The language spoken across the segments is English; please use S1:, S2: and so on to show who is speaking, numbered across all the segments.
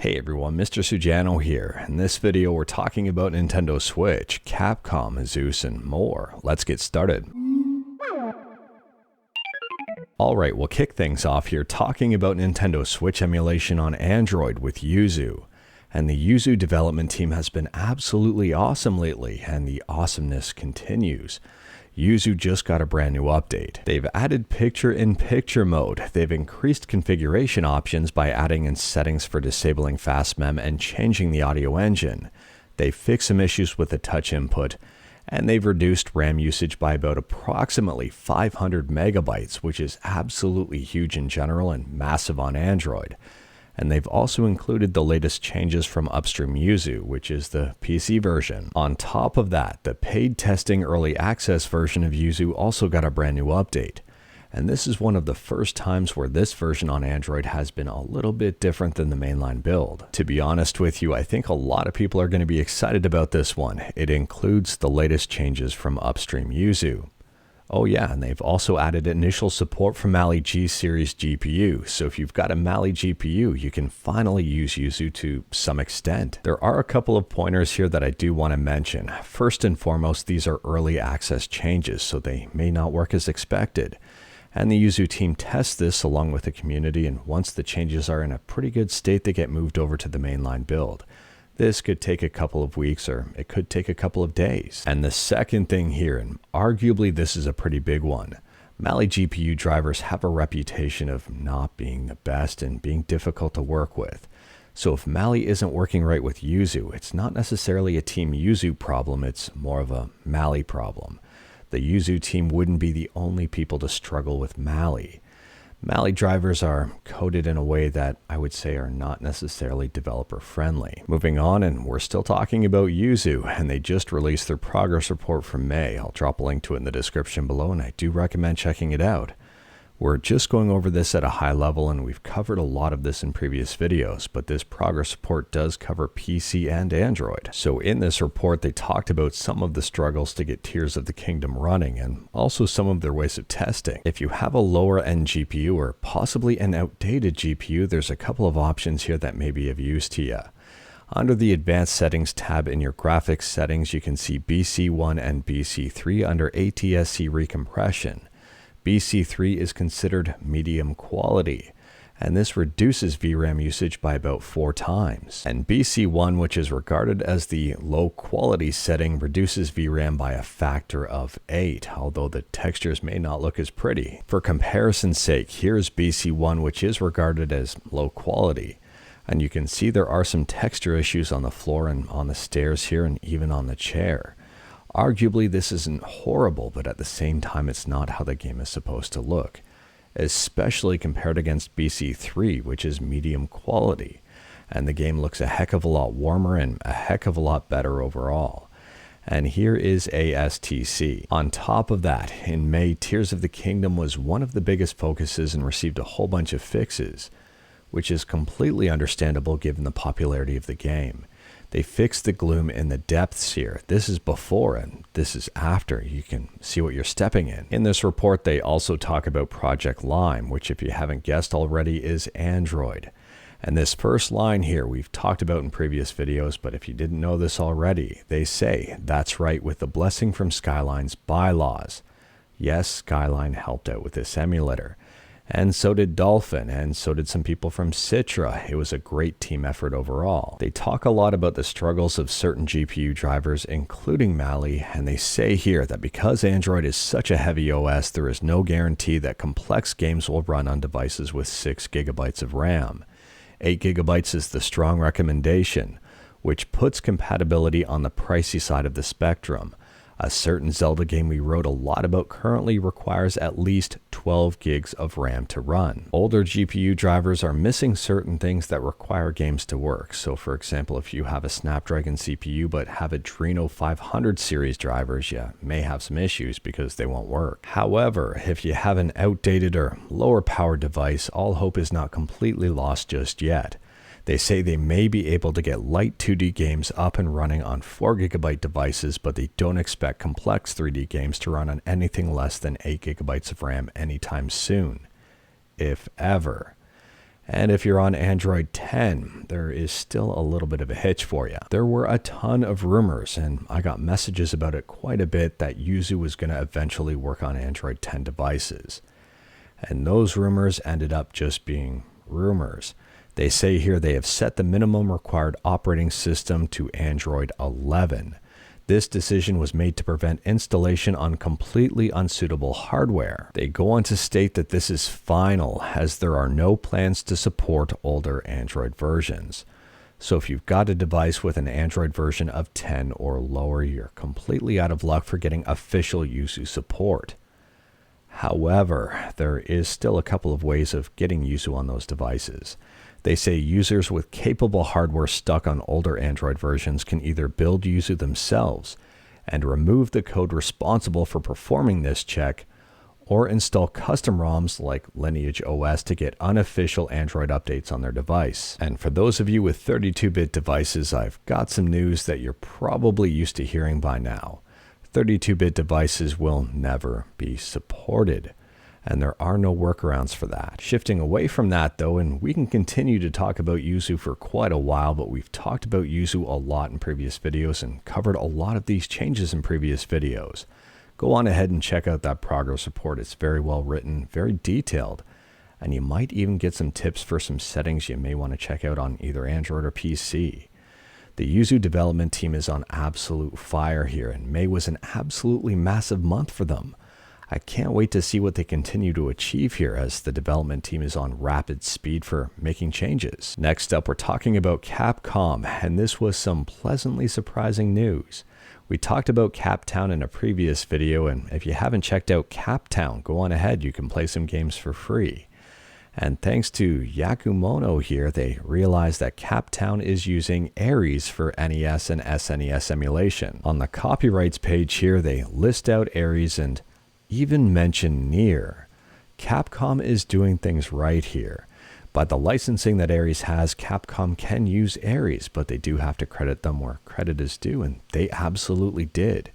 S1: Hey everyone, Mr. Sujano here. In this video we're talking about Nintendo Switch, Capcom, Zeus, and more. Let's get started. Alright, we'll kick things off here talking about Nintendo Switch emulation on Android with Yuzu. And the Yuzu development team has been absolutely awesome lately, and the awesomeness continues. Yuzu just got a brand new update. They've added picture-in-picture mode. They've increased configuration options by adding in settings for disabling fastmem and changing the audio engine. They've fixed some issues with the touch input, and they've reduced RAM usage by about approximately 500 megabytes, which is absolutely huge in general and massive on Android. And they've also included the latest changes from Upstream Yuzu, which is the PC version. On top of that, the paid testing early access version of Yuzu also got a brand new update. And this is one of the first times where this version on Android has been a little bit different than the mainline build. To be honest with you, I think a lot of people are going to be excited about this one. It includes the latest changes from Upstream Yuzu. Oh yeah, and they've also added initial support for Mali G series GPU, so if you've got a Mali GPU, you can finally use Yuzu to some extent. There are a couple of pointers here that I do want to mention. First and foremost, these are early access changes, so they may not work as expected. And the Yuzu team tests this along with the community, and once the changes are in a pretty good state, they get moved over to the mainline build. This could take a couple of weeks, or it could take a couple of days. And the second thing here, and arguably this is a pretty big one, Mali GPU drivers have a reputation of not being the best and being difficult to work with. So if Mali isn't working right with Yuzu, it's not necessarily a Team Yuzu problem, it's more of a Mali problem. The Yuzu team wouldn't be the only people to struggle with Mali. Mali drivers are coded in a way that I would say are not necessarily developer friendly. Moving on, and we're still talking about Yuzu, and they just released their progress report from May. I'll drop a link to it in the description below, and I do recommend checking it out. We're just going over this at a high level, and we've covered a lot of this in previous videos, but this progress report does cover PC and Android. So in this report, they talked about some of the struggles to get Tears of the Kingdom running, and also some of their ways of testing. If you have a lower end GPU or possibly an outdated GPU, there's a couple of options here that may be of use to you. Under the Advanced Settings tab in your graphics settings, you can see BC1 and BC3 under ATSC recompression. BC3 is considered medium quality, and this reduces VRAM usage by about 4 times. And BC1, which is regarded as the low quality setting, reduces VRAM by a factor of 8, although the textures may not look as pretty. For comparison's sake, here's BC1, which is regarded as low quality. And you can see there are some texture issues on the floor and on the stairs here and even on the chair. Arguably, this isn't horrible, but at the same time, it's not how the game is supposed to look, especially compared against BC3, which is medium quality, and the game looks a heck of a lot warmer and a heck of a lot better overall. And here is ASTC. On top of that, in May, Tears of the Kingdom was one of the biggest focuses and received a whole bunch of fixes, which is completely understandable given the popularity of the game. They fixed the gloom in the depths here. This is before and this is after. You can see what you're stepping in. In this report, they also talk about Project Lime, which if you haven't guessed already is Android. And this first line here we've talked about in previous videos, but if you didn't know this already, they say, that's right, with the blessing from Skyline's bylaws. Yes, Skyline helped out with this emulator. And so did Dolphin, and so did some people from Citra. It was a great team effort overall. They talk a lot about the struggles of certain GPU drivers, including Mali, and they say here that because Android is such a heavy OS, there is no guarantee that complex games will run on devices with 6 GB of RAM. 8 GB is the strong recommendation, which puts compatibility on the pricey side of the spectrum. A certain Zelda game we wrote a lot about currently requires at least 12 gigs of RAM to run. Older GPU drivers are missing certain things that require games to work. So for example, if you have a Snapdragon CPU but have Adreno 500 series drivers, you may have some issues because they won't work. However, if you have an outdated or lower power device, all hope is not completely lost just yet. They say they may be able to get light 2D games up and running on 4 GB devices, but they don't expect complex 3D games to run on anything less than 8 GB of RAM anytime soon, if ever. And if you're on Android 10, there is still a little bit of a hitch for you. There were a ton of rumors, and I got messages about it quite a bit, that Yuzu was going to eventually work on Android 10 devices. And those rumors ended up just being rumors. They say here they have set the minimum required operating system to Android 11. This decision was made to prevent installation on completely unsuitable hardware. They go on to state that this is final, as there are no plans to support older Android versions. So if you've got a device with an Android version of 10 or lower, you're completely out of luck for getting official Yuzu support. However, there is still a couple of ways of getting Yuzu on those devices. They say users with capable hardware stuck on older Android versions can either build Yuzu themselves and remove the code responsible for performing this check, or install custom ROMs like Lineage OS to get unofficial Android updates on their device. And for those of you with 32-bit devices, I've got some news that you're probably used to hearing by now. 32-bit devices will never be supported, and there are no workarounds for that. Shifting away from that though, and we can continue to talk about Yuzu for quite a while, but we've talked about Yuzu a lot in previous videos and covered a lot of these changes in previous videos. Go on ahead and check out that progress report. It's very well written, very detailed, and you might even get some tips for some settings you may want to check out on either Android or PC. The Yuzu development team is on absolute fire here, and May was an absolutely massive month for them. I can't wait to see what they continue to achieve here, as the development team is on rapid speed for making changes. Next up, we're talking about Capcom, and this was some pleasantly surprising news. We talked about Captown in a previous video, and if you haven't checked out Captown, go on ahead, you can play some games for free. And thanks to Yakumono here, they realized that Captown is using Ares for NES and SNES emulation. On the copyrights page here, they list out Ares and even mention Nier. Capcom is doing things right here. By the licensing that Ares has, Capcom can use Ares, but they do have to credit them where credit is due, and they absolutely did.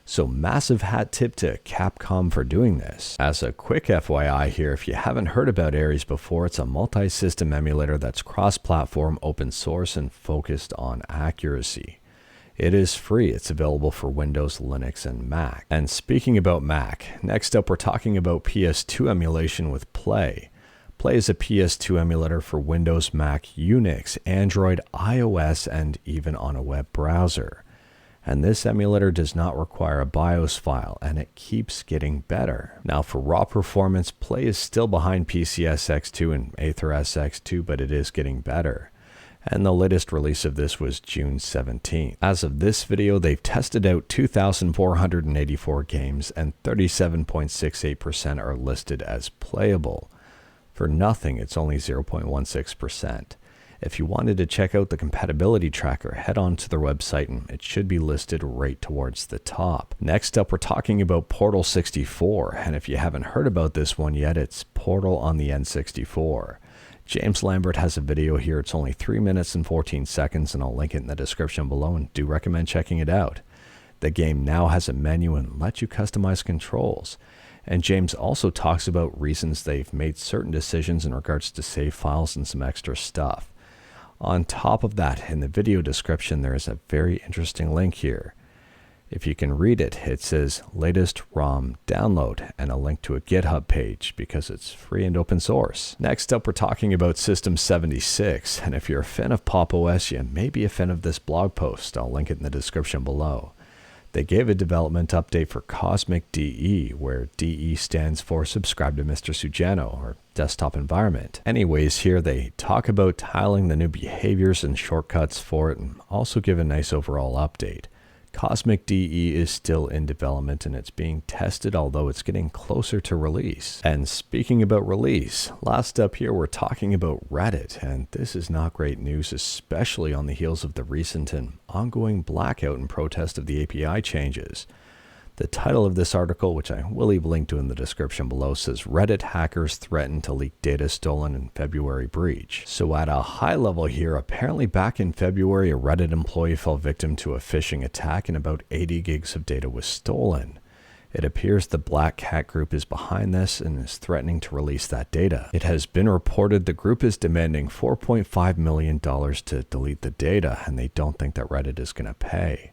S1: So massive hat tip to Capcom for doing this. As a quick FYI here, if you haven't heard about Ares before, it's a multi-system emulator that's cross-platform, open source, and focused on accuracy. It is free. It's available for Windows, Linux, and Mac. And speaking about Mac, next up we're talking about PS2 emulation with Play. Play is a PS2 emulator for Windows, Mac, Unix, Android, iOS, and even on a web browser. And this emulator does not require a BIOS file, and it keeps getting better. Now for raw performance, Play is still behind PCSX2 and Aether SX2, but it is getting better. And the latest release of this was June 17th. As of this video, they've tested out 2,484 games, and 37.68% are listed as playable. For nothing, it's only 0.16%. If you wanted to check out the compatibility tracker, head on to their website and it should be listed right towards the top. Next up, we're talking about Portal64, and if you haven't heard about this one yet, it's Portal on the N64. James Lambert has a video here. It's only 3 minutes and 14 seconds, and I'll link it in the description below, and do recommend checking it out. The game now has a menu and lets you customize controls. And James also talks about reasons they've made certain decisions in regards to save files and some extra stuff. On top of that, in the video description, there is a very interesting link here. If you can read it, it says latest ROM download and a link to a GitHub page because it's free and open source. Next up, we're talking about System 76. And if you're a fan of Pop! OS, you may be a fan of this blog post. I'll link it in the description below. They gave a development update for Cosmic DE, where DE stands for Subscribe to Mr. Sujano, or desktop environment. Anyways, here they talk about tiling the new behaviors and shortcuts for it, and also give a nice overall update. Cosmic DE is still in development and it's being tested, although it's getting closer to release. And speaking about release, last up here we're talking about Reddit, and this is not great news, especially on the heels of the recent and ongoing blackout and protest of the API changes. The title of this article, which I will leave a link to in the description below, says Reddit hackers threaten to leak data stolen in February breach. So at a high level here, apparently back in February, a Reddit employee fell victim to a phishing attack and about 80 gigs of data was stolen. It appears the Black Cat Group is behind this and is threatening to release that data. It has been reported the group is demanding $4.5 million to delete the data, and they don't think that Reddit is going to pay.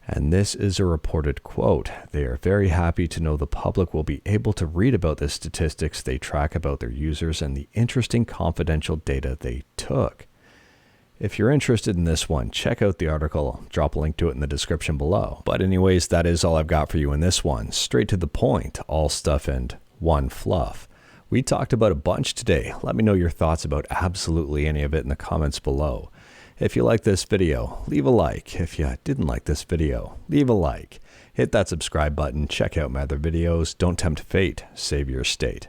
S1: And this is a reported quote. They are very happy to know the public will be able to read about the statistics they track about their users and the interesting confidential data they took. If you're interested in this one, check out the article. I'll drop a link to it in the description below. But anyways, that is all I've got for you in this one. Straight to the point, all stuff and one fluff. We talked about a bunch today. Let me know your thoughts about absolutely any of it in the comments below. If you like this video, leave a like. If you didn't like this video, leave a like. Hit that subscribe button, check out my other videos. Don't tempt fate, save your state.